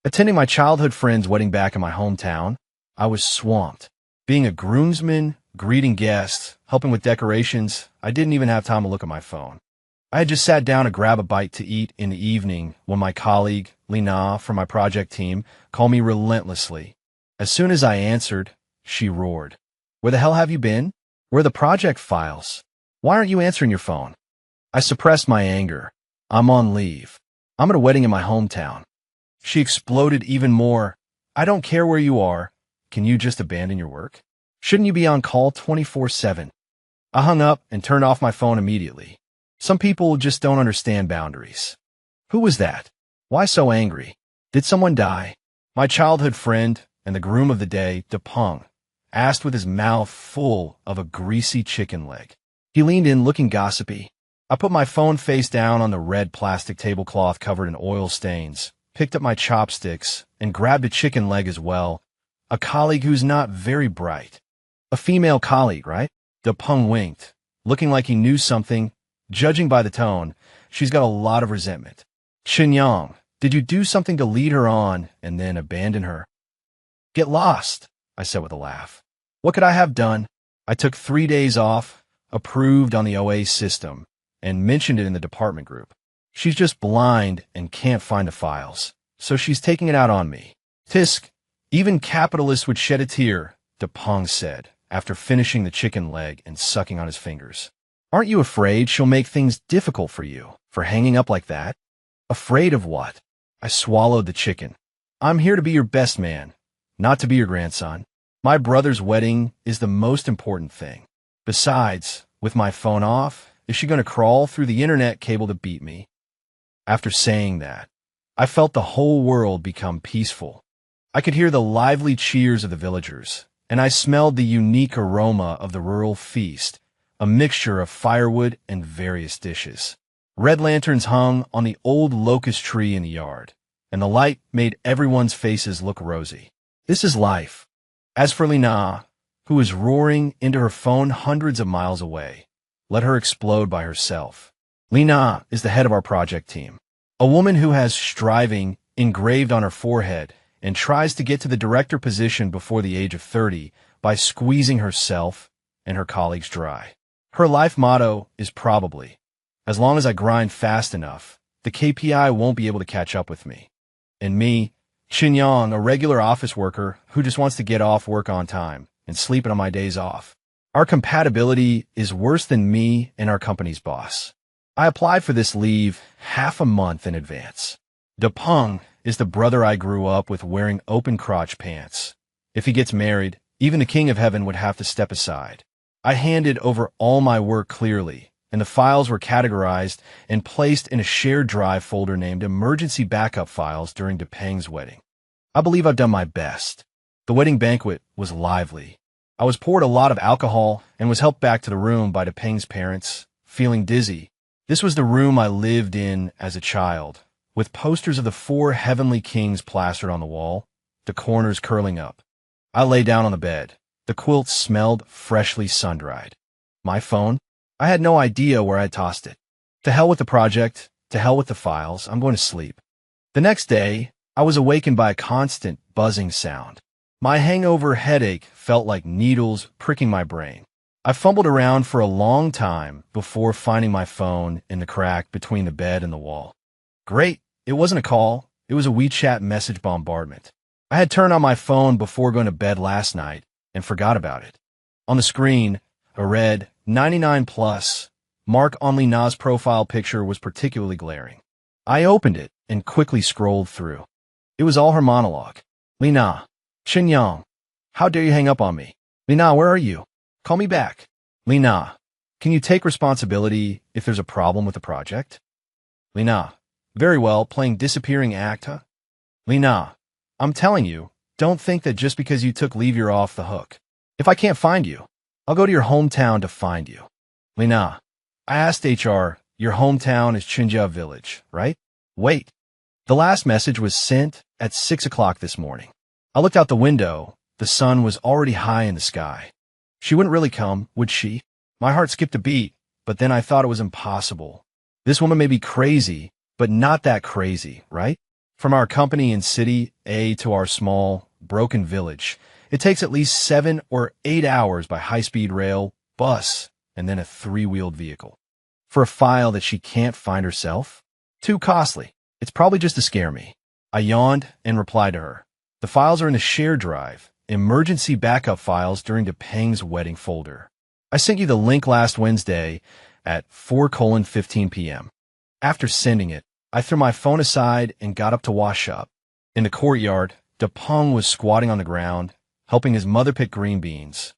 Attending my childhood friend's wedding back in my hometown, I was swamped. Being a groomsman, greeting guests, helping with decorations, I didn't even have time to look at my phone. I had just sat down to grab a bite to eat in the evening when my colleague, Lina, from my project team, called me relentlessly. As soon as I answered, she roared. "Where the hell have you been? Where are the project files? Why aren't you answering your phone?" I suppressed my anger. "I'm on leave. I'm at a wedding in my hometown." She exploded even more. "I don't care where you are. Can you just abandon your work? Shouldn't you be on call 24/7? I hung up and turned off my phone immediately. Some people just don't understand boundaries. Who was that? Why so angry? Did someone die? My childhood friend and the groom of the day, Depeng, asked with his mouth full of a greasy chicken leg. He leaned in looking gossipy. I put my phone face down on the red plastic tablecloth covered in oil stains, picked up my chopsticks, and grabbed a chicken leg as well. A colleague who's not very bright. A female colleague, right? Depeng winked, looking like he knew something. Judging by the tone, she's got a lot of resentment. "Qinyang, did you do something to lead her on and then abandon her?" "Get lost," I said with a laugh. "What could I have done? I took 3 days off, approved on the OA system, and mentioned it in the department group. She's just blind and can't find the files, so she's taking it out on me." "Tisk, even capitalists would shed a tear," Depeng said, after finishing the chicken leg and sucking on his fingers. "Aren't you afraid she'll make things difficult for you for hanging up like that?" "Afraid of what?" I swallowed the chicken. "I'm here to be your best man, not to be your grandson. My brother's wedding is the most important thing. Besides, with my phone off, is she going to crawl through the internet cable to beat me?" After saying that, I felt the whole world become peaceful. I could hear the lively cheers of the villagers, and I smelled the unique aroma of the rural feast, a mixture of firewood and various dishes. Red lanterns hung on the old locust tree in the yard, and the light made everyone's faces look rosy. This is life. As for Lina, who is roaring into her phone hundreds of miles away, let her explode by herself. Lina is the head of our project team, a woman who has striving engraved on her forehead and tries to get to the director position before the age of 30 by squeezing herself and her colleagues dry. Her life motto is probably, "As long as I grind fast enough, the KPI won't be able to catch up with me." And me, Qinyang, a regular office worker who just wants to get off work on time and sleep on my days off. Our compatibility is worse than me and our company's boss. I applied for this leave half a month in advance. Depeng is the brother I grew up with wearing open crotch pants. If he gets married, even the king of heaven would have to step aside. I handed over all my work clearly, and the files were categorized and placed in a shared drive folder named Emergency Backup Files during Depeng's wedding. I believe I've done my best. The wedding banquet was lively. I was poured a lot of alcohol and was helped back to the room by Depeng's parents, feeling dizzy. This was the room I lived in as a child, with posters of the 4 heavenly kings plastered on the wall, the corners curling up. I lay down on the bed. The quilt smelled freshly sun-dried. My phone? I had no idea where I had tossed it. To hell with the project, to hell with the files, I'm going to sleep. The next day, I was awakened by a constant buzzing sound. My hangover headache felt like needles pricking my brain. I fumbled around for a long time before finding my phone in the crack between the bed and the wall. Great, it wasn't a call, it was a WeChat message bombardment. I had turned on my phone before going to bed last night and forgot about it. On the screen, a red 99+ mark on Lina's profile picture was particularly glaring. I opened it and quickly scrolled through. It was all her monologue. "Lina, Qinyang, how dare you hang up on me? Lina, where are you? Call me back. Lina, can you take responsibility if there's a problem with the project? Lina, very well, playing disappearing act, huh? Lina, I'm telling you, don't think that just because you took leave you're off the hook. If I can't find you, I'll go to your hometown to find you. Lina, I asked HR, your hometown is Chinja Village, right? Wait. The last message was sent at 6 o'clock this morning. I looked out the window. The sun was already high in the sky. She wouldn't really come, would she? My heart skipped a beat, but then I thought it was impossible. This woman may be crazy, but not that crazy, right? From our company in City A to our small, broken village, it takes at least 7 or 8 hours by high-speed rail, bus, and then a three-wheeled vehicle. For a file that she can't find herself? Too costly. It's probably just to scare me. I yawned and replied to her. The files are in the shared drive, emergency backup files during Depeng's wedding folder. I sent you the link last Wednesday at 4:15 p.m. After sending it, I threw my phone aside and got up to wash up. In the courtyard, Depeng was squatting on the ground, helping his mother pick green beans.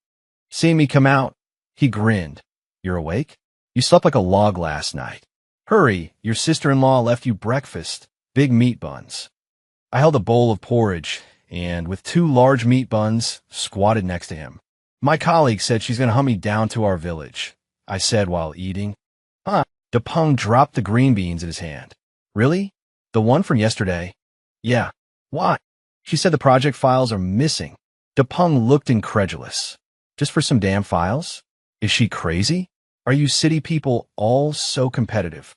Seeing me come out, he grinned. You're awake? You slept like a log last night. Hurry, your sister-in-law left you breakfast, big meat buns. I held a bowl of porridge, and with 2 large meat buns, squatted next to him. My colleague said she's going to hunt me down to our village, I said while eating. Huh? Depeng dropped the green beans in his hand. Really? The one from yesterday? Yeah. Why? She said the project files are missing. Depeng looked incredulous. Just for some damn files? Is she crazy? Are you city people all so competitive?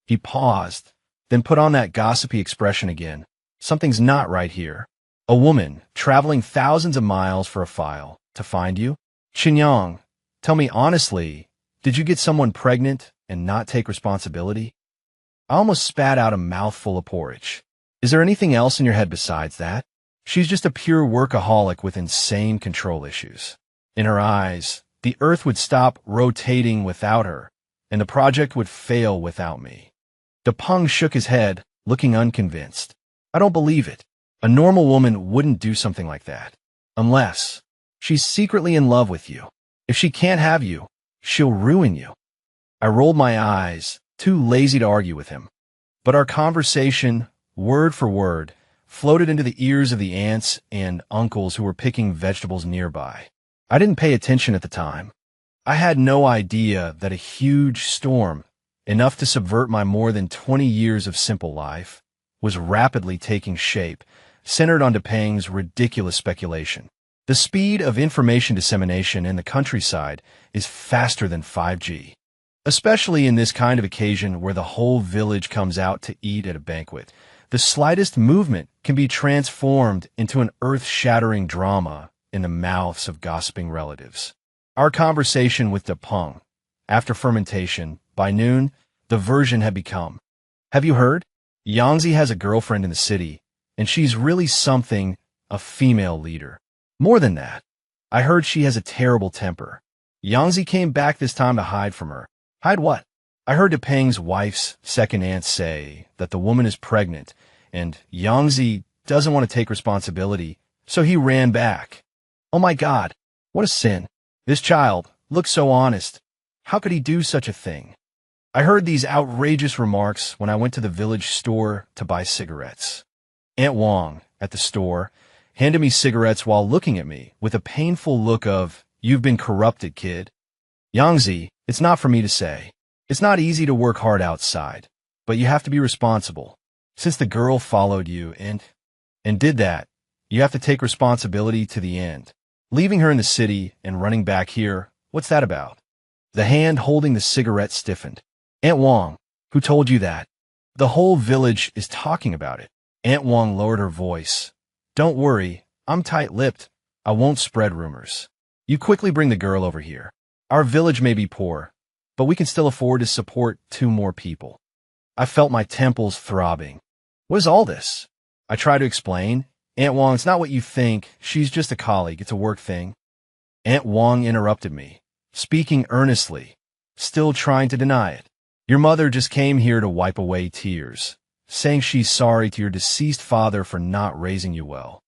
He paused, then put on that gossipy expression again. Something's not right here. A woman traveling thousands of miles for a file to find you? Qinyang, tell me honestly, did you get someone pregnant and not take responsibility? I almost spat out a mouthful of porridge. Is there anything else in your head besides that? She's just a pure workaholic with insane control issues. In her eyes, the earth would stop rotating without her, and the project would fail without me. Depeng shook his head, looking unconvinced. I don't believe it. A normal woman wouldn't do something like that. Unless she's secretly in love with you. If she can't have you, she'll ruin you. I rolled my eyes, too lazy to argue with him. But our conversation, word for word, floated into the ears of the aunts and uncles who were picking vegetables nearby. I didn't pay attention at the time. I had no idea that a huge storm, enough to subvert my more than 20 years of simple life, was rapidly taking shape, centered on Depeng's ridiculous speculation. The speed of information dissemination in the countryside is faster than 5G. Especially in this kind of occasion where the whole village comes out to eat at a banquet, the slightest movement can be transformed into an earth-shattering drama in the mouths of gossiping relatives. Our conversation with Depeng, after fermentation, by noon, the version had become, have you heard? Yangzi has a girlfriend in the city, and she's really something, a female leader. More than that, I heard she has a terrible temper. Yangzi came back this time to hide from her. Hide what? I heard Depeng's wife's second aunt say that the woman is pregnant, and Yangzi doesn't want to take responsibility, so he ran back. Oh my God, what a sin. This child looks so honest. How could he do such a thing? I heard these outrageous remarks when I went to the village store to buy cigarettes. Aunt Wang, at the store, handed me cigarettes while looking at me with a painful look of, you've been corrupted, kid. Yangzi, it's not for me to say. It's not easy to work hard outside, but you have to be responsible. Since the girl followed you and did that, you have to take responsibility to the end. Leaving her in the city and running back here, what's that about? The hand holding the cigarette stiffened. Aunt Wang, who told you that? The whole village is talking about it. Aunt Wang lowered her voice. Don't worry, I'm tight-lipped. I won't spread rumors. You quickly bring the girl over here. Our village may be poor, but we can still afford to support 2 more people. I felt my temples throbbing. What is all this? I tried to explain. Aunt Wang, it's not what you think. She's just a colleague. It's a work thing. Aunt Wang interrupted me, speaking earnestly, still trying to deny it. Your mother just came here to wipe away tears, saying she's sorry to your deceased father for not raising you well.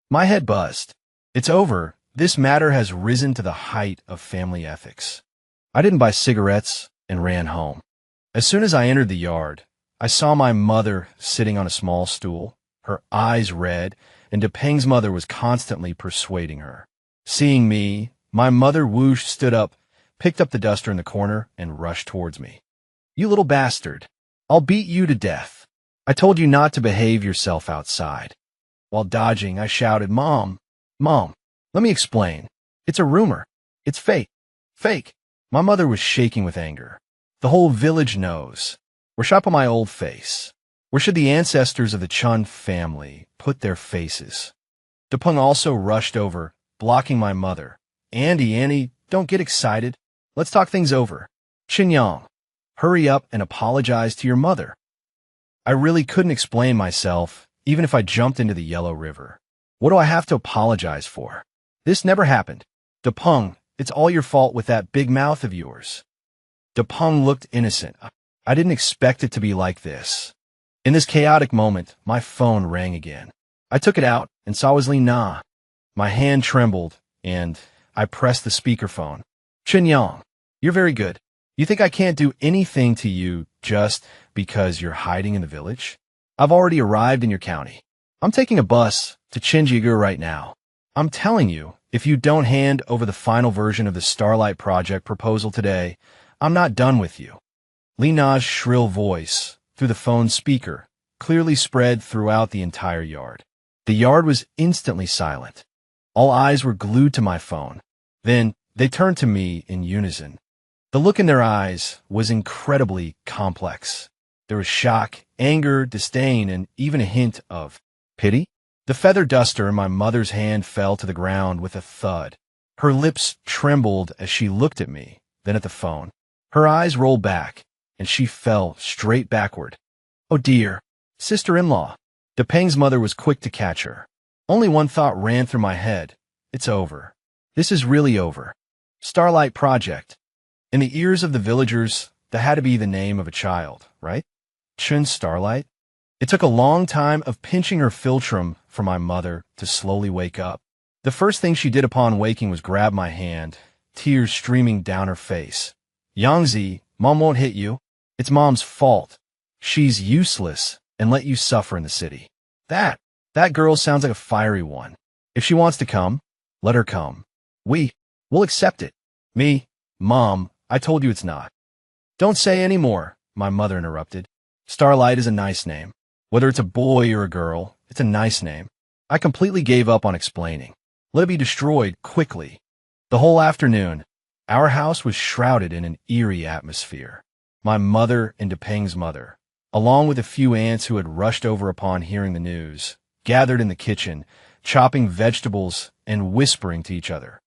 My head buzzed. It's over. This matter has risen to the height of family ethics. I didn't buy cigarettes and ran home. As soon as I entered the yard, I saw my mother sitting on a small stool, her eyes red, and Depeng's mother was constantly persuading her. Seeing me, my mother whooshed, stood up, picked up the duster in the corner, and rushed towards me. You little bastard. I'll beat you to death. I told you not to behave yourself outside. While dodging, I shouted, Mom, Mom, let me explain. It's a rumor. It's fake. Fake. My mother was shaking with anger. The whole village knows. We're shot on my old face. Where should the ancestors of the Chun family put their faces? Depeng also rushed over, blocking my mother. Annie, don't get excited. Let's talk things over. Qinyang, hurry up and apologize to your mother. I really couldn't explain myself, even if I jumped into the Yellow River. What do I have to apologize for? This never happened. Depeng, it's all your fault with that big mouth of yours. Depeng looked innocent. I didn't expect it to be like this. In this chaotic moment, my phone rang again. I took it out and saw it was Li Na. My hand trembled, and I pressed the speakerphone. Qinyang, you're very good. You think I can't do anything to you just because you're hiding in the village? I've already arrived in your county. I'm taking a bus to Qinjigu right now. I'm telling you, if you don't hand over the final version of the Starlight Project proposal today, I'm not done with you. Li Na's shrill voice, through the phone speaker, clearly spread throughout the entire yard. The yard was instantly silent. All eyes were glued to my phone. Then they turned to me in unison. The look in their eyes was incredibly complex. There was shock, anger, disdain, and even a hint of pity. The feather duster in my mother's hand fell to the ground with a thud. Her lips trembled as she looked at me, then at the phone. Her eyes rolled back, and she fell straight backward. Oh dear, sister-in-law. Depeng's mother was quick to catch her. Only one thought ran through my head. It's over. This is really over. Starlight Project. In the ears of the villagers, that had to be the name of a child, right? Chun Starlight? It took a long time of pinching her philtrum for my mother to slowly wake up. The first thing she did upon waking was grab my hand, tears streaming down her face. Yangzi, Mom won't hit you. It's Mom's fault. She's useless and let you suffer in the city. That girl sounds like a fiery one. If she wants to come, let her come. We'll accept it. Me, Mom, I told you it's not. Don't say any more, my mother interrupted. Starlight is a nice name. Whether it's a boy or a girl, it's a nice name. I completely gave up on explaining. Let it be destroyed quickly. The whole afternoon, our house was shrouded in an eerie atmosphere. My mother and Depeng's mother, along with a few aunts who had rushed over upon hearing the news, gathered in the kitchen, chopping vegetables and whispering to each other.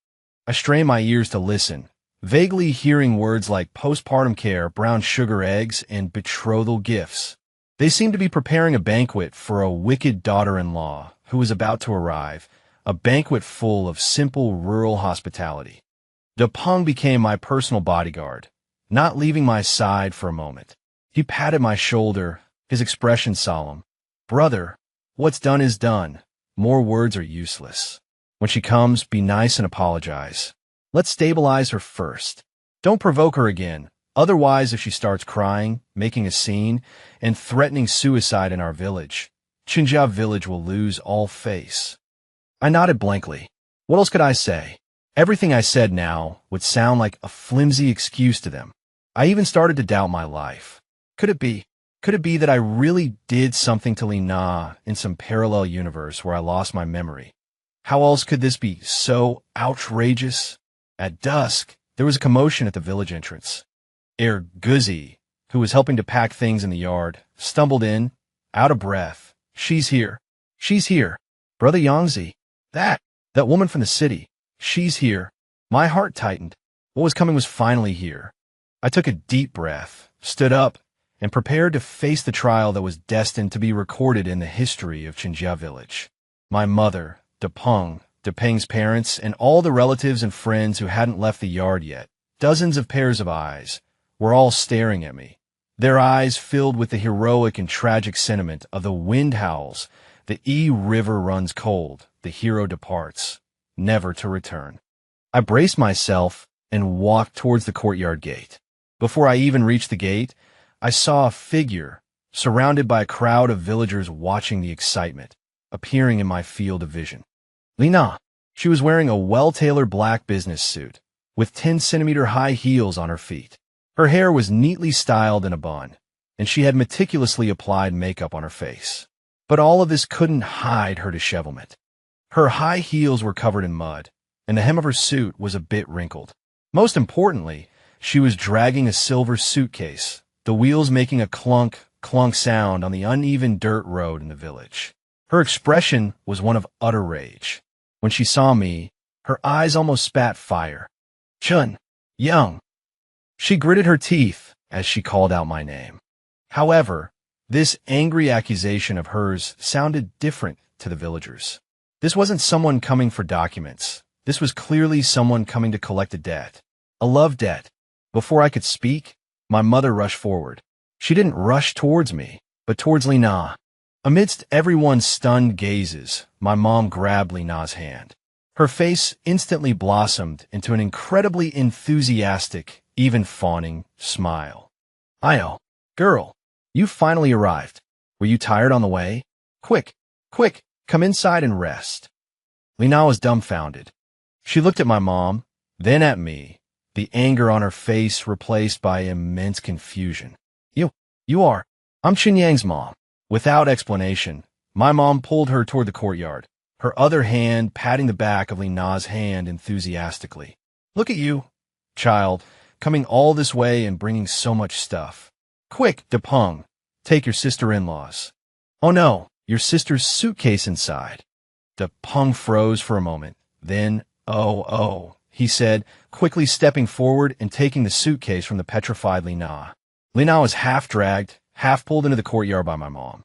I strained my ears to listen, vaguely hearing words like postpartum care, brown sugar eggs, and betrothal gifts. They seemed to be preparing a banquet for a wicked daughter-in-law who was about to arrive, a banquet full of simple rural hospitality. Depeng became my personal bodyguard, not leaving my side for a moment. He patted my shoulder, his expression solemn. Brother, what's done is done. More words are useless. When she comes, be nice and apologize. Let's stabilize her first. Don't provoke her again. Otherwise, if she starts crying, making a scene, and threatening suicide in our village, Qinjia village will lose all face. I nodded blankly. What else could I say? Everything I said now would sound like a flimsy excuse to them. I even started to doubt my life. Could it be that I really did something to Li Na in some parallel universe where I lost my memory? How else could this be so outrageous? At dusk, there was a commotion at the village entrance. Guzi, who was helping to pack things in the yard, stumbled in, out of breath. She's here. She's here. Brother Yangzi. That woman from the city. She's here. My heart tightened. What was coming was finally here. I took a deep breath, stood up, and prepared to face the trial that was destined to be recorded in the history of Qinjia village. My mother, Depeng's parents, and all the relatives and friends who hadn't left the yard yet, dozens of pairs of eyes, were all staring at me. Their eyes filled with the heroic and tragic sentiment of the wind howls, the Yi River runs cold, the hero departs, never to return. I braced myself and walked towards the courtyard gate. Before I even reached the gate, I saw a figure, surrounded by a crowd of villagers watching the excitement, appearing in my field of vision. Li Na. She was wearing a well-tailored black business suit, with 10-centimeter high heels on her feet. Her hair was neatly styled in a bun, and she had meticulously applied makeup on her face. But all of this couldn't hide her dishevelment. Her high heels were covered in mud, and the hem of her suit was a bit wrinkled. Most importantly, she was dragging a silver suitcase, the wheels making a clunk clunk sound on the uneven dirt road in the village. Her expression was one of utter rage. When she saw me, her eyes almost spat fire. Chun, Young. She gritted her teeth as she called out my name. However, this angry accusation of hers sounded different to the villagers. This wasn't someone coming for documents. This was clearly someone coming to collect a debt. A love debt. Before I could speak, my mother rushed forward. She didn't rush towards me, but towards Lina. Amidst everyone's stunned gazes, my mom grabbed Lina's hand. Her face instantly blossomed into an incredibly enthusiastic, even fawning, smile. Io, girl, you finally arrived. Were you tired on the way? Quick, come inside and rest. Lina was dumbfounded. She looked at my mom, then at me, the anger on her face replaced by immense confusion. I'm Qinyang's mom. Without explanation, my mom pulled her toward the courtyard, her other hand patting the back of Lina's hand enthusiastically. Look at you, child, coming all this way and bringing so much stuff. Quick, Depeng, take your sister-in-law's. Oh no, your sister's suitcase inside. Depeng froze for a moment, then, oh, he said, quickly stepping forward and taking the suitcase from the petrified Lina. Lina was half-dragged, half-pulled into the courtyard by my mom.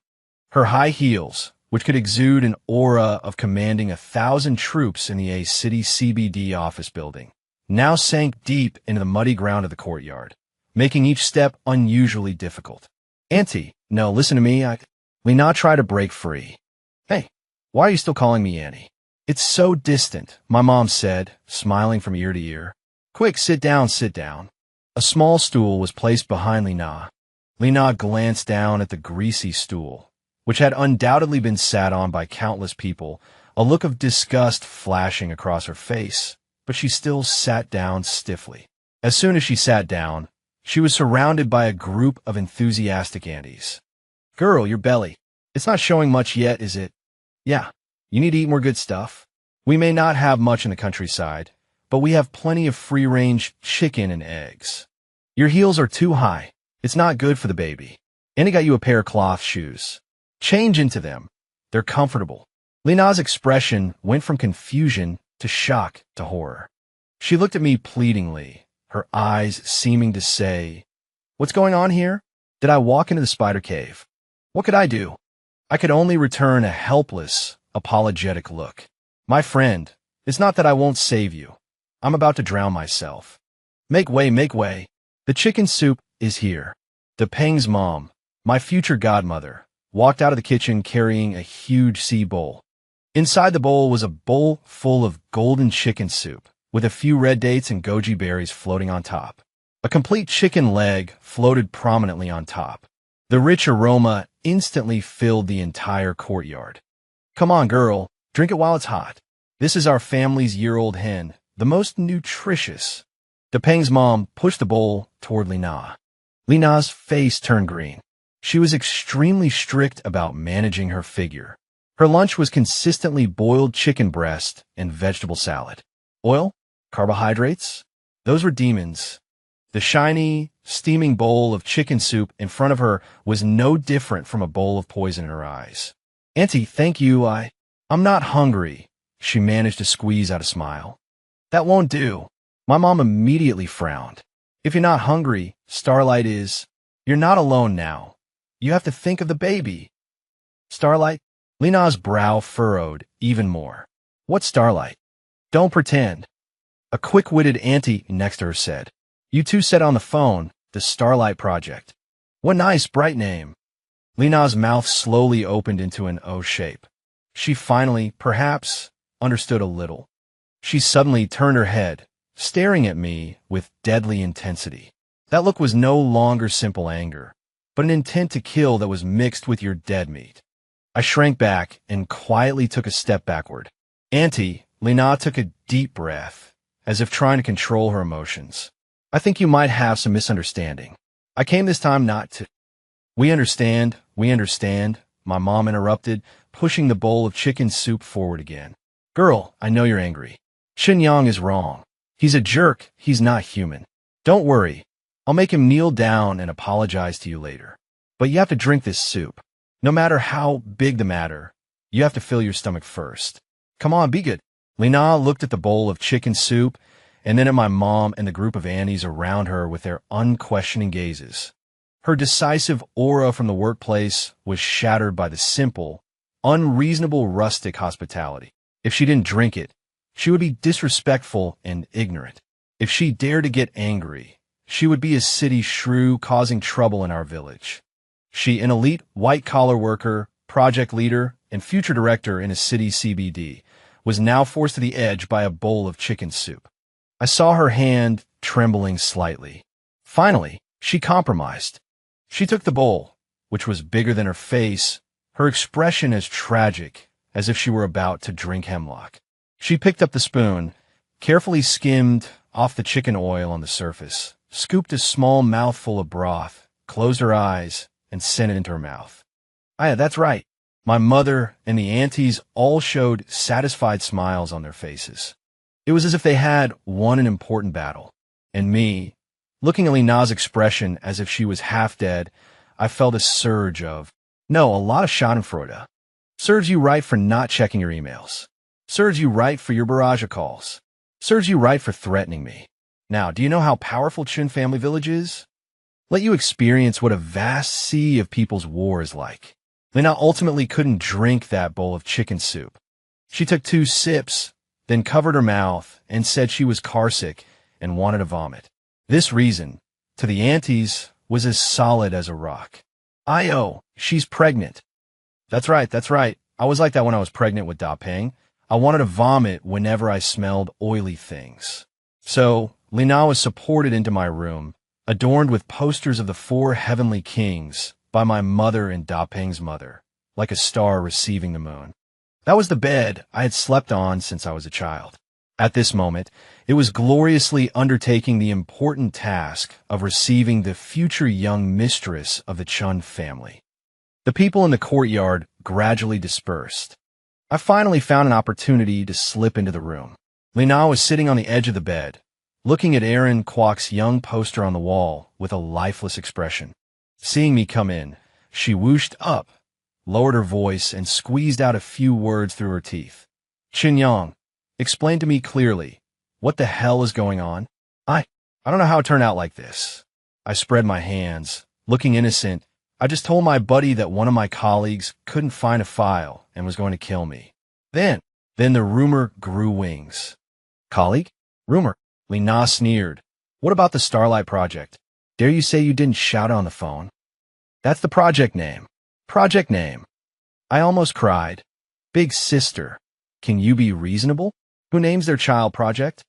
Her high heels, which could exude an aura of commanding 1,000 troops in the A City CBD office building, now sank deep into the muddy ground of the courtyard, making each step unusually difficult. Auntie, no, listen to me, Lina tried to break free. Hey, why are you still calling me Auntie? It's so distant, my mom said, smiling from ear to ear. Quick, sit down. A small stool was placed behind Lina. Lina glanced down at the greasy stool, which had undoubtedly been sat on by countless people, a look of disgust flashing across her face, but she still sat down stiffly. As soon as she sat down, she was surrounded by a group of enthusiastic aunties. Girl, your belly. It's not showing much yet, is it? Yeah, you need to eat more good stuff. We may not have much in the countryside, but we have plenty of free-range chicken and eggs. Your heels are too high. It's not good for the baby. Annie got you a pair of cloth shoes. Change into them. They're comfortable. Lina's expression went from confusion to shock to horror. She looked at me pleadingly, her eyes seeming to say, What's going on here? Did I walk into the spider cave? What could I do? I could only return a helpless, apologetic look. My friend, it's not that I won't save you. I'm about to drown myself. Make way. The chicken soup is here. Depeng's mom, my future godmother, walked out of the kitchen carrying a huge sea bowl. Inside the bowl was a bowl full of golden chicken soup, with a few red dates and goji berries floating on top. A complete chicken leg floated prominently on top. The rich aroma instantly filled the entire courtyard. Come on, girl, drink it while it's hot. This is our family's year-old hen, the most nutritious. Depeng's mom pushed the bowl toward Lina. Lina's face turned green. She was extremely strict about managing her figure. Her lunch was consistently boiled chicken breast and vegetable salad. Oil? Carbohydrates? Those were demons. The shiny, steaming bowl of chicken soup in front of her was no different from a bowl of poison in her eyes. Auntie, thank you, I'm not hungry. She managed to squeeze out a smile. That won't do. My mom immediately frowned. If you're not hungry, Starlight is. You're not alone now. You have to think of the baby. Starlight? Lina's brow furrowed even more. What's Starlight? Don't pretend. A quick-witted auntie next to her said. You two said on the phone, the Starlight Project. What nice, bright name. Lina's mouth slowly opened into an O shape. She finally, perhaps, understood a little. She suddenly turned her head, staring at me with deadly intensity. That look was no longer simple anger, but an intent to kill that was mixed with your dead meat. I shrank back and quietly took a step backward. Auntie, Lina took a deep breath, as if trying to control her emotions. I think you might have some misunderstanding. I came this time not to. We understand, my mom interrupted, pushing the bowl of chicken soup forward again. Girl, I know you're angry. Qinyang is wrong. He's a jerk, he's not human. Don't worry. I'll make him kneel down and apologize to you later. But you have to drink this soup. No matter how big the matter, you have to fill your stomach first. Come on, be good. Lina looked at the bowl of chicken soup and then at my mom and the group of aunties around her with their unquestioning gazes. Her decisive aura from the workplace was shattered by the simple, unreasonable rustic hospitality. If she didn't drink it, she would be disrespectful and ignorant. If she dared to get angry, she would be a city shrew causing trouble in our village. She, an elite white-collar worker, project leader, and future director in a city CBD, was now forced to the edge by a bowl of chicken soup. I saw her hand trembling slightly. Finally, she compromised. She took the bowl, which was bigger than her face, her expression as tragic as if she were about to drink hemlock. She picked up the spoon, carefully skimmed off the chicken oil on the surface, scooped a small mouthful of broth, closed her eyes, and sent it into her mouth. Yeah, that's right. My mother and the aunties all showed satisfied smiles on their faces. It was as if they had won an important battle. And me, looking at Lina's expression as if she was half dead, I felt a surge of, no, a lot of schadenfreude. Serves you right for not checking your emails. Serves you right for your barrage of calls. Serves you right for threatening me. Now, do you know how powerful Chun Family Village is? Let you experience what a vast sea of people's war is like. Lina ultimately couldn't drink that bowl of chicken soup. She took 2 sips, then covered her mouth and said she was carsick and wanted to vomit. This reason, to the aunties, was as solid as a rock. She's pregnant. That's right. I was like that when I was pregnant with Da Peng. I wanted to vomit whenever I smelled oily things. So, Lina was supported into my room, adorned with posters of the 4 heavenly kings by my mother and Da Peng's mother, like a star receiving the moon. That was the bed I had slept on since I was a child. At this moment, it was gloriously undertaking the important task of receiving the future young mistress of the Chun family. The people in the courtyard gradually dispersed. I finally found an opportunity to slip into the room. Lina was sitting on the edge of the bed, looking at Aaron Kwok's young poster on the wall with a lifeless expression. Seeing me come in, she whooshed up, lowered her voice, and squeezed out a few words through her teeth. Chin Yang, explain to me clearly, what the hell is going on? I don't know how it turned out like this. I spread my hands, looking innocent. I just told my buddy that one of my colleagues couldn't find a file and was going to kill me. Then the rumor grew wings. Colleague? Rumor? Lina sneered. What about the Starlight Project? Dare you say you didn't shout it on the phone? That's the project name. Project name. I almost cried. Big sister, can you be reasonable? Who names their child project?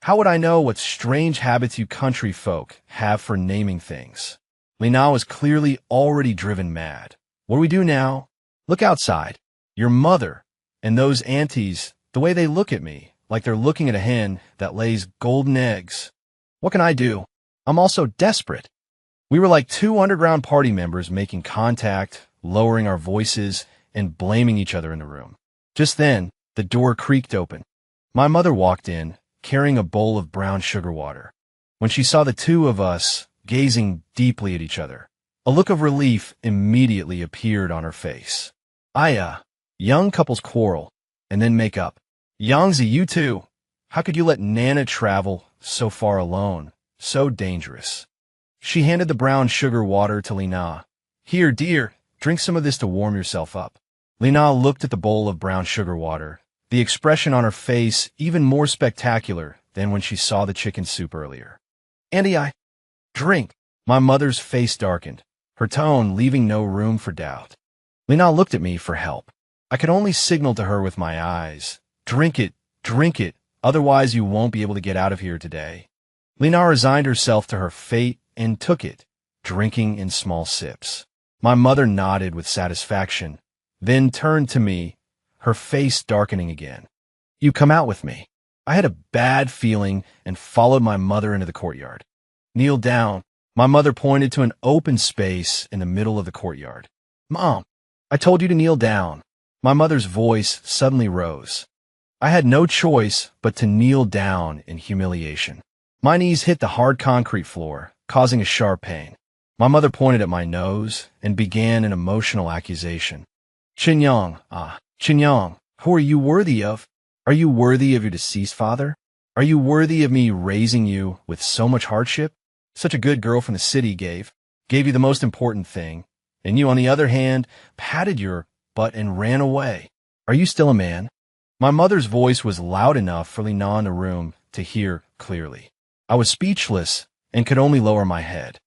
How would I know what strange habits you country folk have for naming things? Lina was clearly already driven mad. What do we do now? Look outside. Your mother and those aunties, the way they look at me, like they're looking at a hen that lays golden eggs. What can I do? I'm also desperate. We were like 2 underground party members making contact, lowering our voices, and blaming each other in the room. Just then, the door creaked open. My mother walked in, carrying a bowl of brown sugar water. When she saw the 2 of us gazing deeply at each other, a look of relief immediately appeared on her face. Young couples quarrel, and then make up. Yangzi, you too. How could you let Nana travel so far alone? So dangerous. She handed the brown sugar water to Lina. Here, dear, drink some of this to warm yourself up. Lina looked at the bowl of brown sugar water, the expression on her face even more spectacular than when she saw the chicken soup earlier. Auntie, drink. My mother's face darkened, her tone leaving no room for doubt. Lina looked at me for help. I could only signal to her with my eyes. Drink it, otherwise you won't be able to get out of here today. Lina resigned herself to her fate and took it, drinking in small sips. My mother nodded with satisfaction, then turned to me, her face darkening again. You come out with me. I had a bad feeling and followed my mother into the courtyard. Kneel down. My mother pointed to an open space in the middle of the courtyard. Mom, I told you to kneel down. My mother's voice suddenly rose. I had no choice but to kneel down in humiliation. My knees hit the hard concrete floor, causing a sharp pain. My mother pointed at my nose and began an emotional accusation. Chinyong, who are you worthy of? Are you worthy of your deceased father? Are you worthy of me raising you with so much hardship? Such a good girl from the city gave you the most important thing, and you, on the other hand, patted your butt and ran away. Are you still a man? My mother's voice was loud enough for Lina in the room to hear clearly. I was speechless and could only lower my head.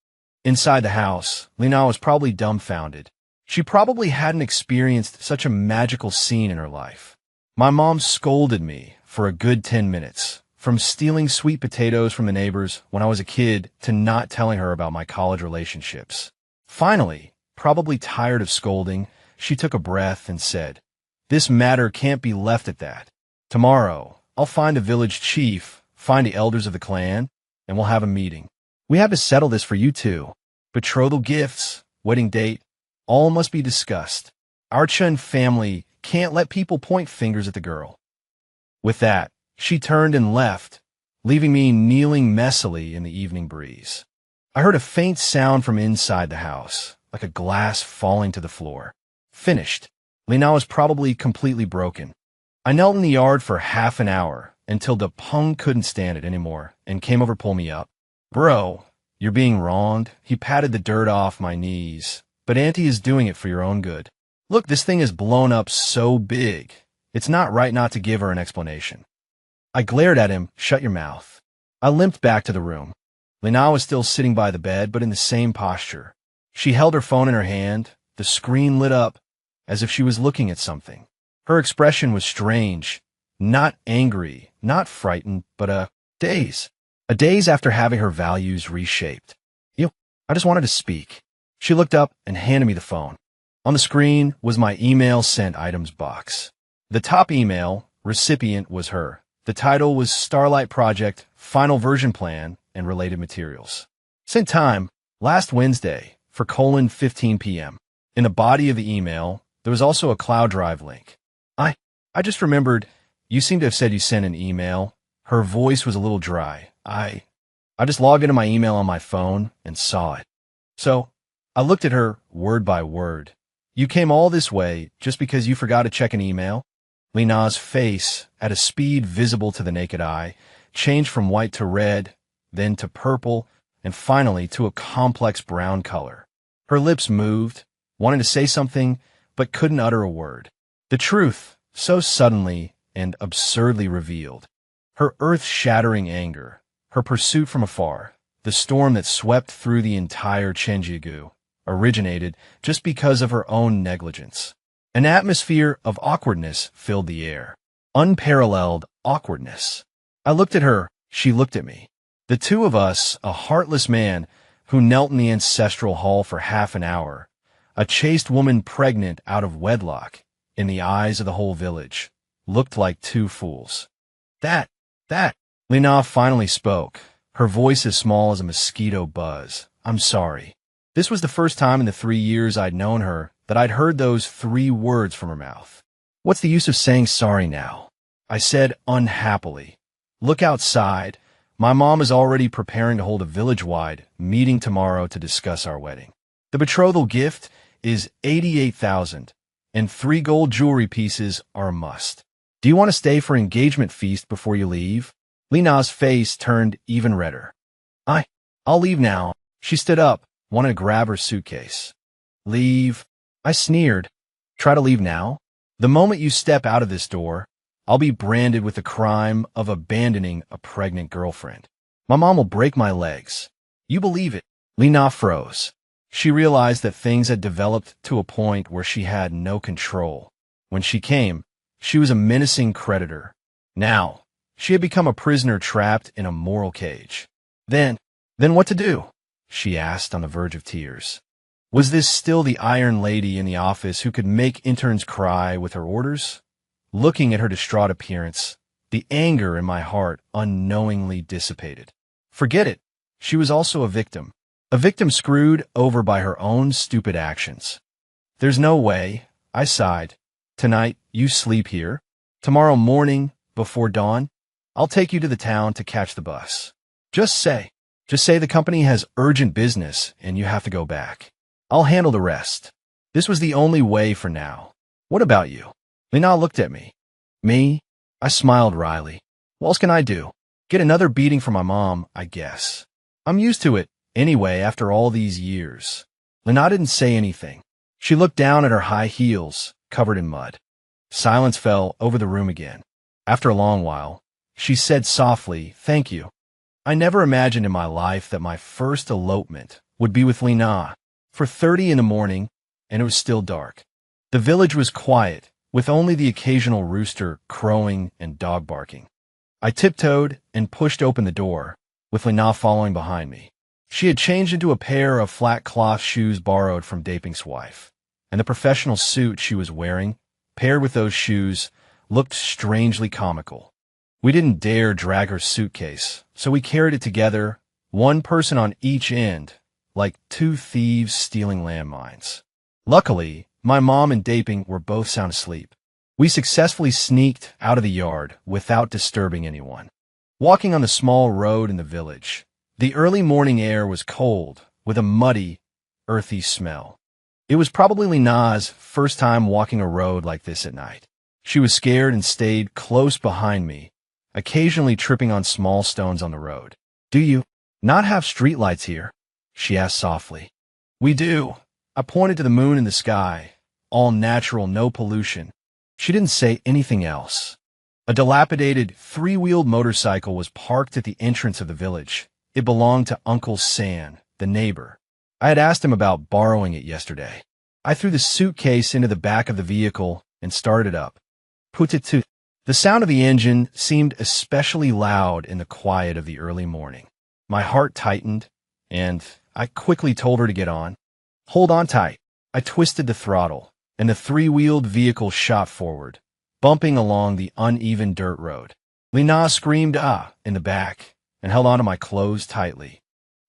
Inside the house, Lina was probably dumbfounded. She probably hadn't experienced such a magical scene in her life. My mom scolded me for a good 10 minutes, from stealing sweet potatoes from the neighbors when I was a kid to not telling her about my college relationships. Finally, probably tired of scolding, she took a breath and said, "This matter can't be left at that. Tomorrow, I'll find the village chief, find the elders of the clan, and we'll have a meeting. We have to settle this for you two. Betrothal gifts, wedding date, all must be discussed. Our Chen family can't let people point fingers at the girl." With that, she turned and left, leaving me kneeling messily in the evening breeze. I heard a faint sound from inside the house, like a glass falling to the floor. Finished. Lina was probably completely broken. I knelt in the yard for half an hour until the pung couldn't stand it anymore and came over to pull me up. "Bro, you're being wronged." He patted the dirt off my knees. "But Auntie is doing it for your own good. Look, this thing is blown up so big. It's not right not to give her an explanation." I glared at him. "Shut your mouth." I limped back to the room. Lina was still sitting by the bed, but in the same posture. She held her phone in her hand. The screen lit up, as if she was looking at something. Her expression was strange. Not angry, not frightened, but a daze. A daze after having her values reshaped. I just wanted to speak." She looked up and handed me the phone. On the screen was my email sent items box. The top email recipient was her. The title was Starlight Project, Final Version Plan, and Related Materials. Sent time, last Wednesday, for 15 p.m. In the body of the email, there was also a cloud drive link. I just remembered, you seem to have said you sent an email. Her voice was a little dry. I just logged into my email on my phone and saw it. So, I looked at her word by word. "You came all this way just because you forgot to check an email?" Lina's face, at a speed visible to the naked eye, changed from white to red, then to purple, and finally to a complex brown color. Her lips moved, wanting to say something, but couldn't utter a word. The truth, so suddenly and absurdly revealed. Her earth-shattering anger, her pursuit from afar, the storm that swept through the entire Chenjigu, originated just because of her own negligence. An atmosphere of awkwardness filled the air. Unparalleled awkwardness. I looked at her, she looked at me. The two of us, a heartless man who knelt in the ancestral hall for half an hour, a chaste woman pregnant out of wedlock, in the eyes of the whole village, looked like two fools. That, Lina finally spoke, her voice as small as a mosquito buzz. "I'm sorry." This was the first time in the 3 years I'd known her that I'd heard those 3 words from her mouth. "What's the use of saying sorry now?" I said unhappily. "Look outside. My mom is already preparing to hold a village-wide meeting tomorrow to discuss our wedding. The betrothal gift is 88,000, and 3 gold jewelry pieces are a must. Do you want to stay for engagement feast before you leave?" Lina's face turned even redder. I'll leave now." She stood up, wanted to grab her suitcase. "Leave?" I sneered. "Try to leave now? The moment you step out of this door, I'll be branded with the crime of abandoning a pregnant girlfriend. My mom will break my legs." "You believe it?" Lina froze. She realized that things had developed to a point where she had no control. When she came, she was a menacing creditor. Now, she had become a prisoner trapped in a moral cage. Then what to do?" she asked on the verge of tears. Was this still the iron lady in the office who could make interns cry with her orders? Looking at her distraught appearance, the anger in my heart unknowingly dissipated. Forget it. She was also a victim screwed over by her own stupid actions. "There's no way," I sighed. "Tonight, you sleep here. Tomorrow morning, before dawn, I'll take you to the town to catch the bus. Just say, Just say the company has urgent business and you have to go back. I'll handle the rest. This was the only way for now. What about you? Lina looked at me. Me? I smiled wryly. What else can I do? Get another beating from my mom, I guess. I'm used to it, anyway, after all these years. Lina didn't say anything. She looked down at her high heels, covered in mud. Silence fell over the room again. After a long while, she said softly, "Thank you." I never imagined in my life that my first elopement would be with Lina. For 30 in the morning, and it was still dark. The village was quiet, with only the occasional rooster crowing and dog barking. I tiptoed and pushed open the door, with Lina following behind me. She had changed into a pair of flat cloth shoes borrowed from Daping's wife, and the professional suit she was wearing, paired with those shoes, looked strangely comical. We didn't dare drag her suitcase, so we carried it together, one person on each end, like two thieves stealing landmines. Luckily, my mom and Daping were both sound asleep. We successfully sneaked out of the yard without disturbing anyone. Walking on the small road in the village, the early morning air was cold, with a muddy, earthy smell. It was probably Lina's first time walking a road like this at night. She was scared and stayed close behind me, occasionally tripping on small stones on the road. "Do you not have streetlights here?" she asked softly. "We do." I pointed to the moon in the sky, all natural, no pollution. She didn't say anything else. A dilapidated, three-wheeled motorcycle was parked at the entrance of the village. It belonged to Uncle San, the neighbor. I had asked him about borrowing it yesterday. I threw the suitcase into the back of the vehicle and started it up. Put-it-to. The sound of the engine seemed especially loud in the quiet of the early morning. My heart tightened, and I quickly told her to get on. "Hold on tight." I twisted the throttle, and the three-wheeled vehicle shot forward, bumping along the uneven dirt road. Lina screamed "ah" in the back and held onto my clothes tightly.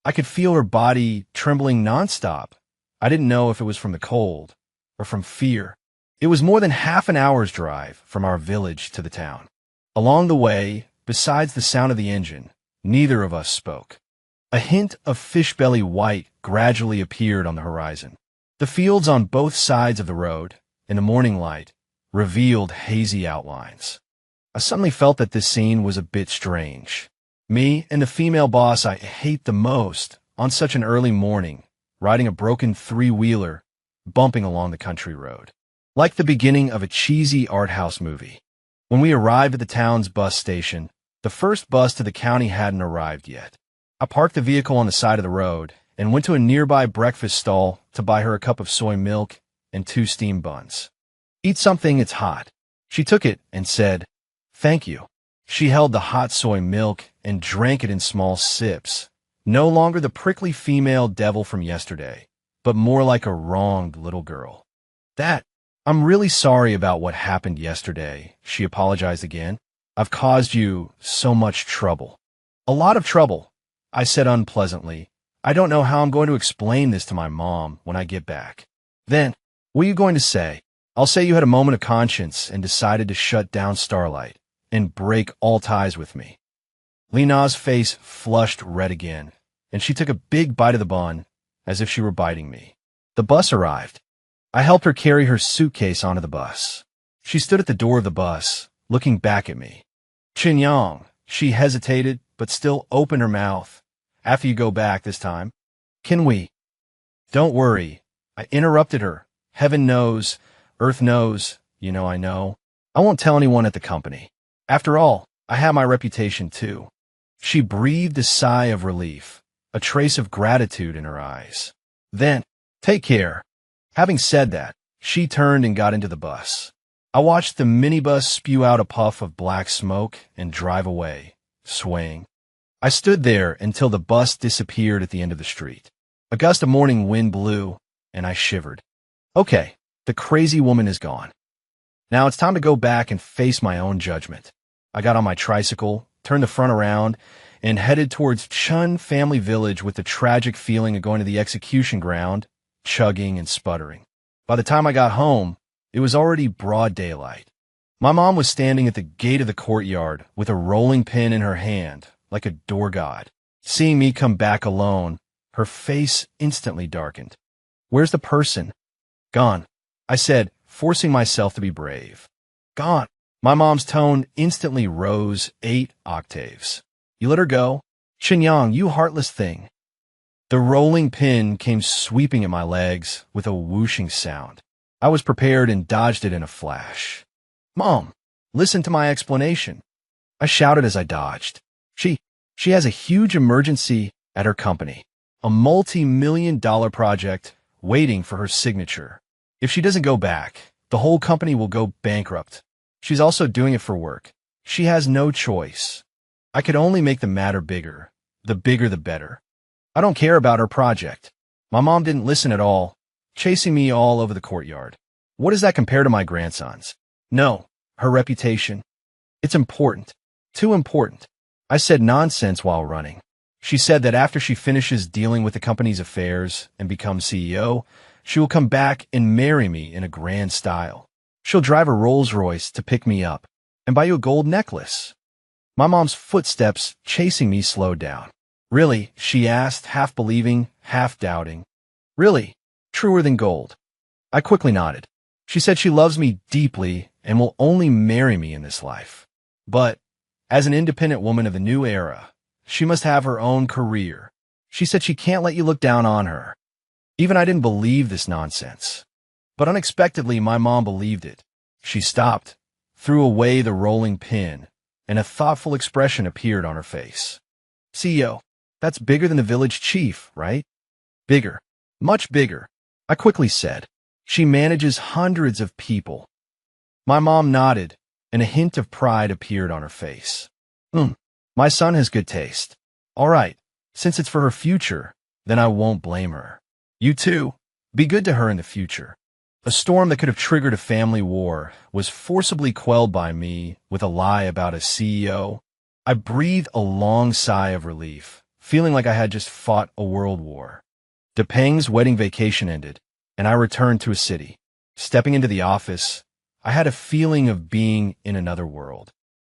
I could feel her body trembling nonstop. I didn't know if it was from the cold or from fear. It was more than half an hour's drive from our village to the town. Along the way, besides the sound of the engine, neither of us spoke. A hint of fish-belly white gradually appeared on the horizon. The fields on both sides of the road, in the morning light, revealed hazy outlines. I suddenly felt that this scene was a bit strange. Me and the female boss I hate the most, on such an early morning, riding a broken three-wheeler, bumping along the country road. Like the beginning of a cheesy art house movie. When we arrived at the town's bus station, the first bus to the county hadn't arrived yet. I parked the vehicle on the side of the road and went to a nearby breakfast stall to buy her a cup of soy milk and 2 steamed buns. "Eat something, it's hot." She took it and said, "Thank you." She held the hot soy milk and drank it in small sips, no longer the prickly female devil from yesterday, but more like a wronged little girl. "I'm really sorry about what happened yesterday," she apologized again. "I've caused you so much trouble." "A lot of trouble," I said unpleasantly. "I don't know how I'm going to explain this to my mom when I get back." "Then, what are you going to say?" "I'll say you had a moment of conscience and decided to shut down Starlight and break all ties with me." Lina's face flushed red again, and she took a big bite of the bun, as if she were biting me. The bus arrived. I helped her carry her suitcase onto the bus. She stood at the door of the bus, looking back at me. "Chinyang," she hesitated, but still opened her mouth. "After you go back this time. Can we?" "Don't worry," I interrupted her. "Heaven knows, earth knows, I know. I won't tell anyone at the company. After all, I have my reputation too." She breathed a sigh of relief, a trace of gratitude in her eyes. "Then, take care." Having said that, she turned and got into the bus. I watched the minibus spew out a puff of black smoke and drive away, swaying. I stood there until the bus disappeared at the end of the street. A gust of morning wind blew, and I shivered. Okay, the crazy woman is gone. Now it's time to go back and face my own judgment. I got on my tricycle, turned the front around, and headed towards Chun Family Village with the tragic feeling of going to the execution ground, chugging and sputtering. By the time I got home, it was already broad daylight. My mom was standing at the gate of the courtyard with a rolling pin in her hand, like a door god. Seeing me come back alone, her face instantly darkened. Where's the person? Gone, I said, forcing myself to be brave. Gone. My mom's tone instantly rose 8 octaves. You let her go? Qinyang, you heartless thing. The rolling pin came sweeping at my legs with a whooshing sound. I was prepared and dodged it in a flash. Mom, listen to my explanation, I shouted as I dodged. She has a huge emergency at her company, a multi-million-dollar project waiting for her signature. If she doesn't go back, the whole company will go bankrupt. She's also doing it for work. She has no choice. I could only make the matter bigger. The bigger the better. I don't care about her project. My mom didn't listen at all, chasing me all over the courtyard. What does that compare to my grandson's? No, her reputation. It's important. Too important. I said nonsense while running. She said that after she finishes dealing with the company's affairs and becomes CEO, she will come back and marry me in a grand style. She'll drive a Rolls-Royce to pick me up and buy you a gold necklace. My mom's footsteps chasing me slowed down. Really? She asked, half believing, half doubting. Really? Truer than gold? I quickly nodded. She said she loves me deeply and will only marry me in this life. But, as an independent woman of the new era, she must have her own career. She said she can't let you look down on her. Even I didn't believe this nonsense. But unexpectedly, my mom believed it. She stopped, threw away the rolling pin, and a thoughtful expression appeared on her face. CEO, that's bigger than the village chief, right? Bigger. Much bigger, I quickly said. She manages hundreds of people. My mom nodded, and a hint of pride appeared on her face. My son has good taste. All right, since it's for her future, then I won't blame her. You too. Be good to her in the future. A storm that could have triggered a family war was forcibly quelled by me with a lie about a CEO. I breathed a long sigh of relief, feeling like I had just fought a world war. Depeng's wedding vacation ended, and I returned to a city. Stepping into the office, I had a feeling of being in another world.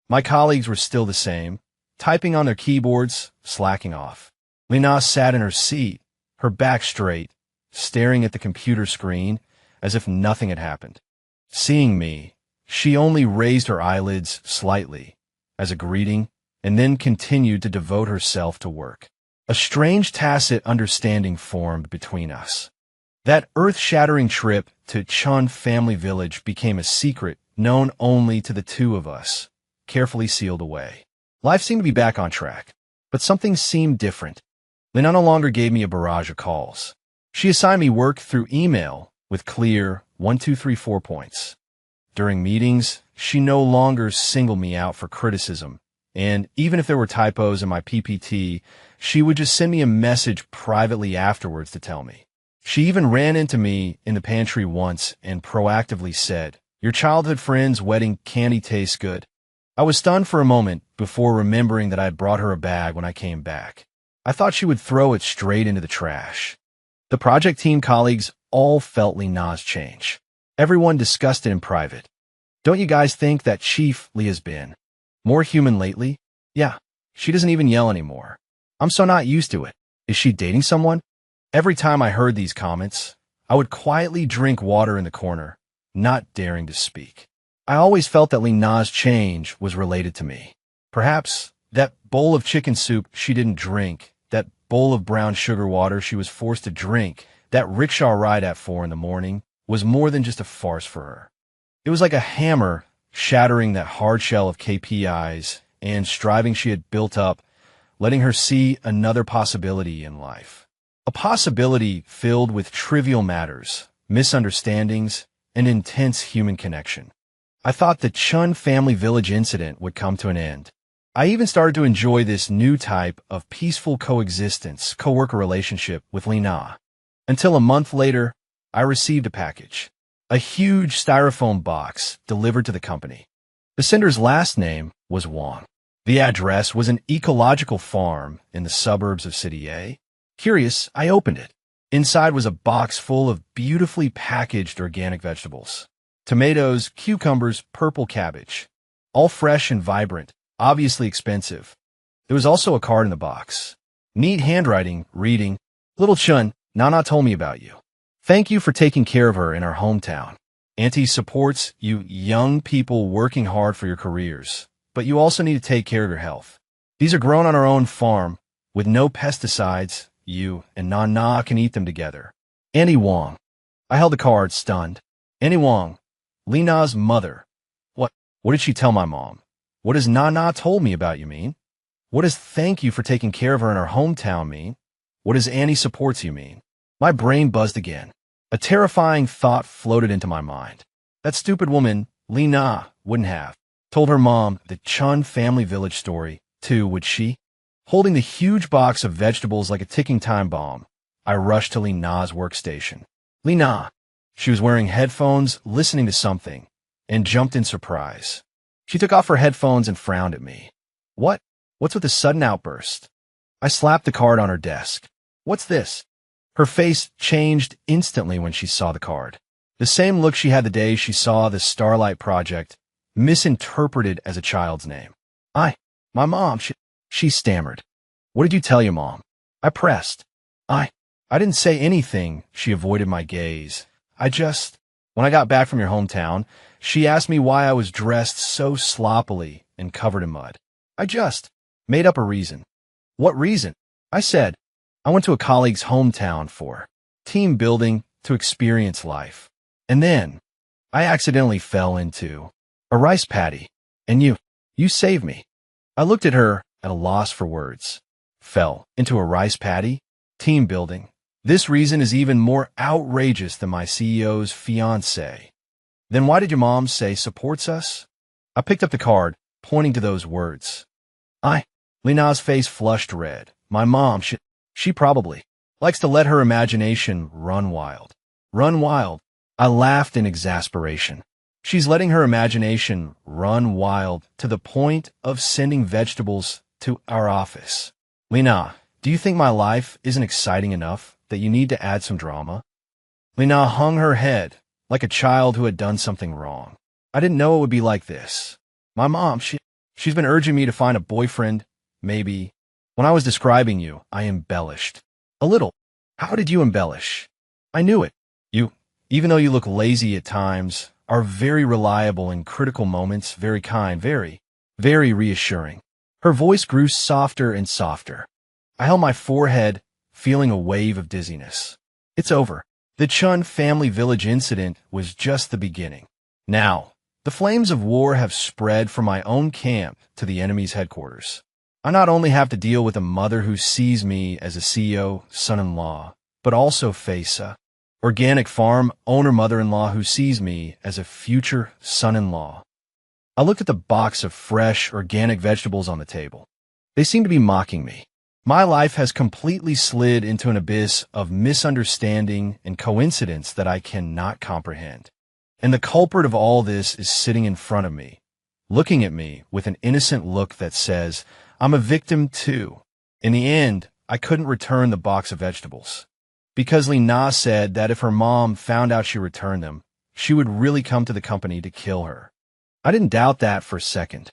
My colleagues were still the same, typing on their keyboards, slacking off. Lina sat in her seat, her back straight, staring at the computer screen as if nothing had happened. Seeing me, she only raised her eyelids slightly as a greeting and then continued to devote herself to work. A strange tacit understanding formed between us. That earth-shattering trip to Chun Family Village became a secret known only to the two of us, carefully sealed away. Life seemed to be back on track, but something seemed different. Lina no longer gave me a barrage of calls. She assigned me work through email with clear 1, 2, 3, 4 points. During meetings, she no longer singled me out for criticism, and even if there were typos in my PPT, she would just send me a message privately afterwards to tell me. She even ran into me in the pantry once and proactively said, "Your childhood friend's wedding candy tastes good." I was stunned for a moment before remembering that I had brought her a bag when I came back. I thought she would throw it straight into the trash. The project team colleagues all felt Lina's change. Everyone discussed it in private. Don't you guys think that Chief Li has been more human lately? Yeah, she doesn't even yell anymore. I'm so not used to it. Is she dating someone? Every time I heard these comments, I would quietly drink water in the corner, not daring to speak. I always felt that Lina's change was related to me. Perhaps that bowl of chicken soup she didn't drink, that bowl of brown sugar water she was forced to drink, that rickshaw ride at 4 in the morning, was more than just a farce for her. It was like a hammer shattering that hard shell of KPIs and striving she had built up, letting her see another possibility in life. A possibility filled with trivial matters, misunderstandings, and intense human connection. I thought the Chun Family Village incident would come to an end. I even started to enjoy this new type of peaceful coexistence, coworker relationship with Lina. Until a month later, I received a package. A huge styrofoam box delivered to the company. The sender's last name was Wang. The address was an ecological farm in the suburbs of City A. Curious, I opened it. Inside was a box full of beautifully packaged organic vegetables. Tomatoes, cucumbers, purple cabbage. All fresh and vibrant, obviously expensive. There was also a card in the box. Neat handwriting, reading. Little Chun, Nana told me about you. Thank you for taking care of her in our hometown. Auntie supports you young people working hard for your careers, but you also need to take care of your health. These are grown on our own farm with no pesticides. You and Nana can eat them together. Annie Wong. I held the card, stunned. Annie Wong, Lena's mother. What did she tell my mom? What does Nana told me about you mean? What does thank you for taking care of her in our hometown mean? What does Annie supports you mean? My brain buzzed again. A terrifying thought floated into my mind. That stupid woman, Lena, wouldn't have told her mom the Chun family village story, too, would she? Holding the huge box of vegetables like a ticking time bomb, I rushed to Lena's workstation. Lena. She was wearing headphones, listening to something, and jumped in surprise. She took off her headphones and frowned at me. What's with the sudden outburst? I slapped the card on her desk. What's this? Her face changed instantly when she saw the card. The same look she had the day she saw the Starlight Project, misinterpreted as a child's name. My mom, she stammered. What did you tell your mom? I pressed. I didn't say anything. She avoided my gaze. When I got back from your hometown, she asked me why I was dressed so sloppily and covered in mud. I just made up a reason. What reason? I said, I went to a colleague's hometown for team building to experience life. And then I accidentally fell into a rice paddy. And you saved me. I looked at her at a loss for words. Fell into a rice paddy? Team building. This reason is even more outrageous than my CEO's fiancé. Then why did your mom say supports us? I picked up the card, pointing to those words. Lena's face flushed red. My mom, she probably likes to let her imagination run wild. Run wild. I laughed in exasperation. She's letting her imagination run wild to the point of sending vegetables to our office. Lena, do you think my life isn't exciting enough that you need to add some drama? Lena hung her head like a child who had done something wrong. I didn't know it would be like this. My mom, she's been urging me to find a boyfriend, maybe. When I was describing you, I embellished. A little. How did you embellish? I knew it. You, even though you look lazy at times, are very reliable in critical moments, very kind, very reassuring. Her voice grew softer and softer. I held my forehead, feeling a wave of dizziness. It's over. The Chun family village incident was just the beginning. Now, the flames of war have spread from my own camp to the enemy's headquarters. I not only have to deal with a mother who sees me as a CEO, son-in-law, but also face a organic farm owner mother-in-law who sees me as a future son-in-law. I looked at the box of fresh, organic vegetables on the table. They seemed to be mocking me. My life has completely slid into an abyss of misunderstanding and coincidence that I cannot comprehend. And the culprit of all this is sitting in front of me, looking at me with an innocent look that says, I'm a victim too. In the end, I couldn't return the box of vegetables. Because Lena said that if her mom found out she returned them, she would really come to the company to kill her. I didn't doubt that for a second.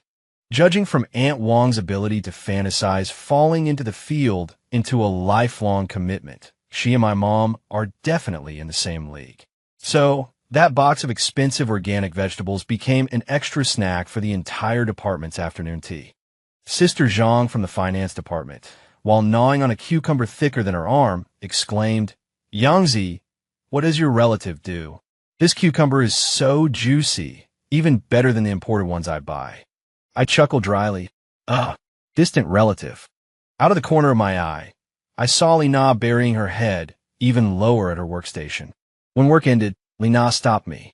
Judging from Aunt Wong's ability to fantasize falling into the field into a lifelong commitment, she and my mom are definitely in the same league. So, that box of expensive organic vegetables became an extra snack for the entire department's afternoon tea. Sister Zhang from the finance department, while gnawing on a cucumber thicker than her arm, exclaimed, Yangzi, what does your relative do? This cucumber is so juicy, even better than the imported ones I buy. I chuckled dryly. Distant relative. Out of the corner of my eye, I saw Lena burying her head even lower at her workstation. When work ended, Lena stopped me.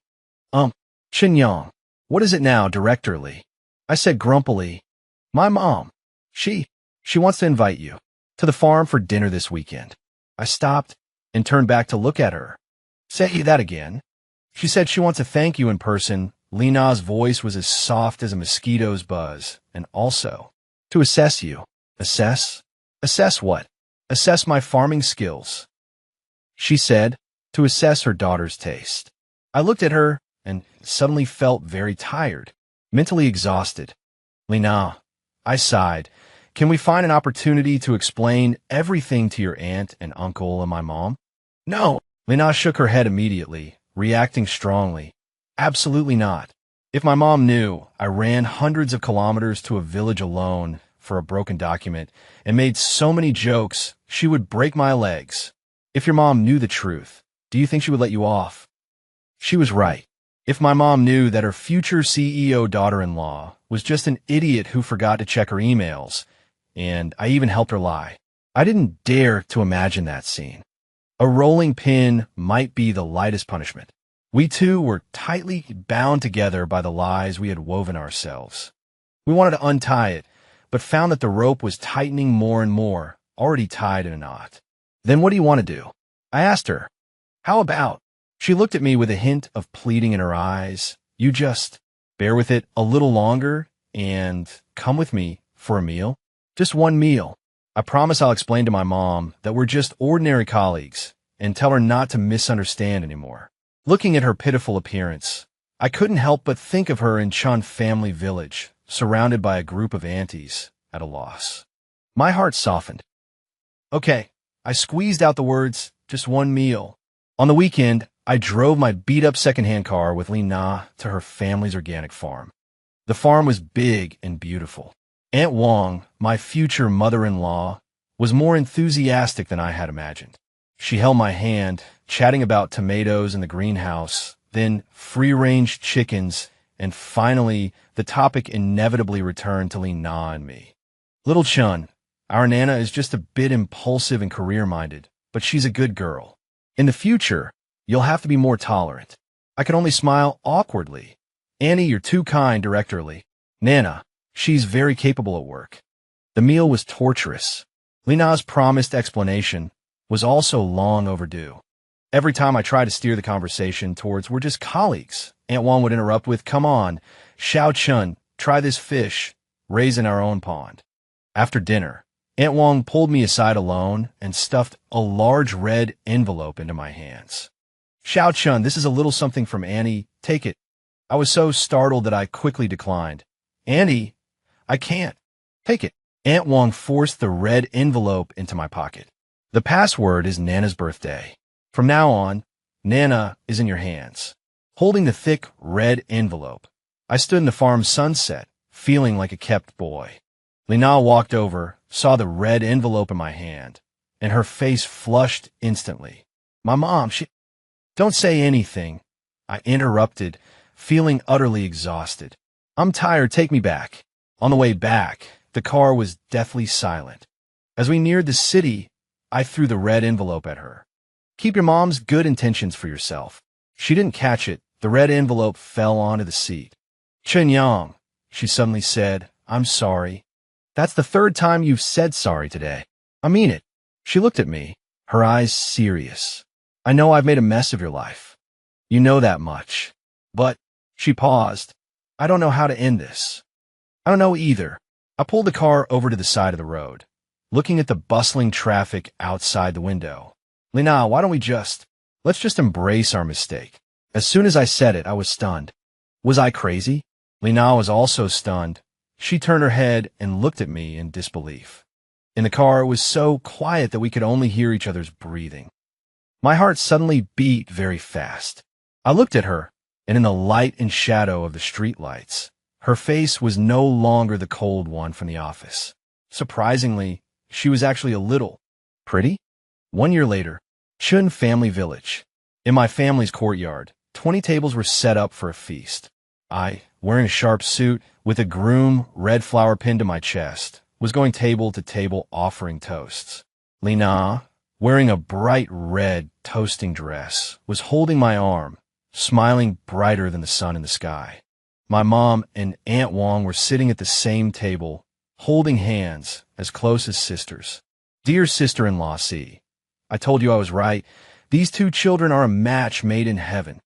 Qinyang, what is it now, Director Li? I said grumpily, my mom, she wants to invite you to the farm for dinner this weekend. I stopped and turned back to look at her. Say that again. She said she wants to thank you in person. Lena's voice was as soft as a mosquito's buzz, and also to assess you. Assess? Assess what? Assess my farming skills. She said, to assess her daughter's taste. I looked at her and suddenly felt very tired, mentally exhausted. Lena, I sighed, Can we find an opportunity to explain everything to your aunt and uncle and my mom? No. Lina shook her head immediately, reacting strongly. Absolutely not. If my mom knew I ran hundreds of kilometers to a village alone for a broken document and made so many jokes, she would break my legs. If your mom knew the truth, do you think she would let you off? She was right. If my mom knew that her future CEO daughter-in-law was just an idiot who forgot to check her emails, and I even helped her lie, I didn't dare to imagine that scene. A rolling pin might be the lightest punishment. We two were tightly bound together by the lies we had woven ourselves. We wanted to untie it, but found that the rope was tightening more and more, already tied in a knot. Then what do you want to do? I asked her. How about? She looked at me with a hint of pleading in her eyes. You just bear with it a little longer and come with me for a meal. Just one meal. I promise I'll explain to my mom that we're just ordinary colleagues and tell her not to misunderstand anymore. Looking at her pitiful appearance, I couldn't help but think of her in Chun family village, surrounded by a group of aunties, at a loss. My heart softened. Okay, I squeezed out the words, just one meal. On the weekend, I drove my beat-up secondhand car with Lina to her family's organic farm. The farm was big and beautiful. Aunt Wong, my future mother-in-law, was more enthusiastic than I had imagined. She held my hand, chatting about tomatoes in the greenhouse, then free-range chickens, and finally, the topic inevitably returned to Lina and me. Little Chun, our Nana is just a bit impulsive and career-minded, but she's a good girl. In the future, you'll have to be more tolerant. I could only smile awkwardly. Annie, you're too kind, directorly. Nana, she's very capable at work. The meal was torturous. Lina's promised explanation was also long overdue. Every time I tried to steer the conversation towards we're just colleagues, Aunt Wong would interrupt with, come on, Xiao Chun, try this fish, raised in our own pond. After dinner, Aunt Wong pulled me aside alone and stuffed a large red envelope into my hands. Xiao Chun, this is a little something from Annie. Take it. I was so startled that I quickly declined. Annie, I can't. Take it. Aunt Wong forced the red envelope into my pocket. The password is Nana's birthday. From now on, Nana is in your hands. Holding the thick red envelope, I stood in the farm sunset, feeling like a kept boy. Lina walked over, saw the red envelope in my hand, and her face flushed instantly. My mom, she... Don't say anything, I interrupted, feeling utterly exhausted. I'm tired, take me back. On the way back, the car was deathly silent. As we neared the city, I threw the red envelope at her. Keep your mom's good intentions for yourself. She didn't catch it. The red envelope fell onto the seat. Chen Yang, she suddenly said, I'm sorry. That's the third time you've said sorry today. I mean it. She looked at me, her eyes serious. I know I've made a mess of your life. You know that much. But, she paused. I don't know how to end this. I don't know either. I pulled the car over to the side of the road, looking at the bustling traffic outside the window. Lina, why don't we let's just embrace our mistake. As soon as I said it, I was stunned. Was I crazy? Lina was also stunned. She turned her head and looked at me in disbelief. In the car, it was so quiet that we could only hear each other's breathing. My heart suddenly beat very fast. I looked at her, and in the light and shadow of the streetlights, her face was no longer the cold one from the office. Surprisingly, she was actually a little pretty. 1 year later, Chun Family Village. In my family's courtyard, 20 tables were set up for a feast. I, wearing a sharp suit, with a groom red flower pinned to my chest, was going table to table offering toasts. Lina, wearing a bright red toasting dress, was holding my arm, smiling brighter than the sun in the sky. My mom and Aunt Wong were sitting at the same table, holding hands, as close as sisters. Dear sister-in-law C, I told you I was right. These two children are a match made in heaven.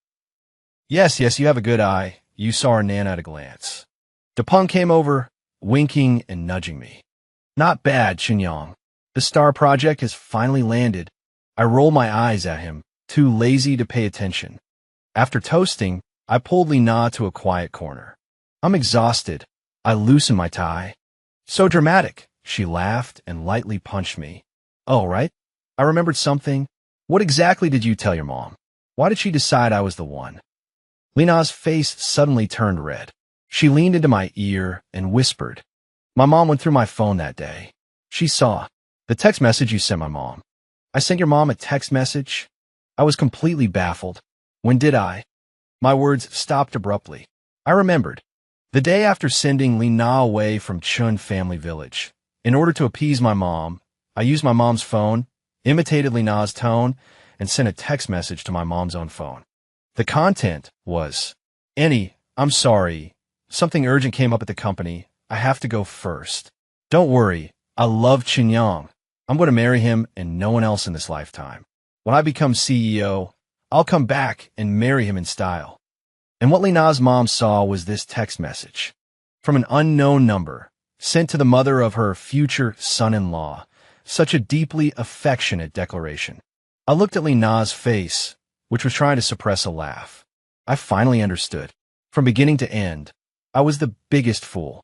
Yes, you have a good eye. You saw our Nana at a glance. DePung came over, winking and nudging me. Not bad, Qinyang. The star project has finally landed. I rolled my eyes at him, too lazy to pay attention. After toasting, I pulled Lina to a quiet corner. I'm exhausted. I loosened my tie. So dramatic. She laughed and lightly punched me. Oh, right. I remembered something. What exactly did you tell your mom? Why did she decide I was the one? Lena's face suddenly turned red. She leaned into my ear and whispered, My mom went through my phone that day. She saw the text message you sent my mom. I sent your mom a text message. I was completely baffled. When did I? My words stopped abruptly. I remembered. The day after sending Lena away from Chun Family Village. In order to appease my mom, I used my mom's phone, imitated Lena's tone, and sent a text message to my mom's own phone. The content was, Annie, I'm sorry. Something urgent came up at the company. I have to go first. Don't worry. I love Chin Yang. I'm going to marry him and no one else in this lifetime. When I become CEO, I'll come back and marry him in style. And what Lena's mom saw was this text message from an unknown number sent to the mother of her future son-in-law. Such a deeply affectionate declaration. I looked at Lena's face, which was trying to suppress a laugh. I finally understood. From beginning to end, I was the biggest fool.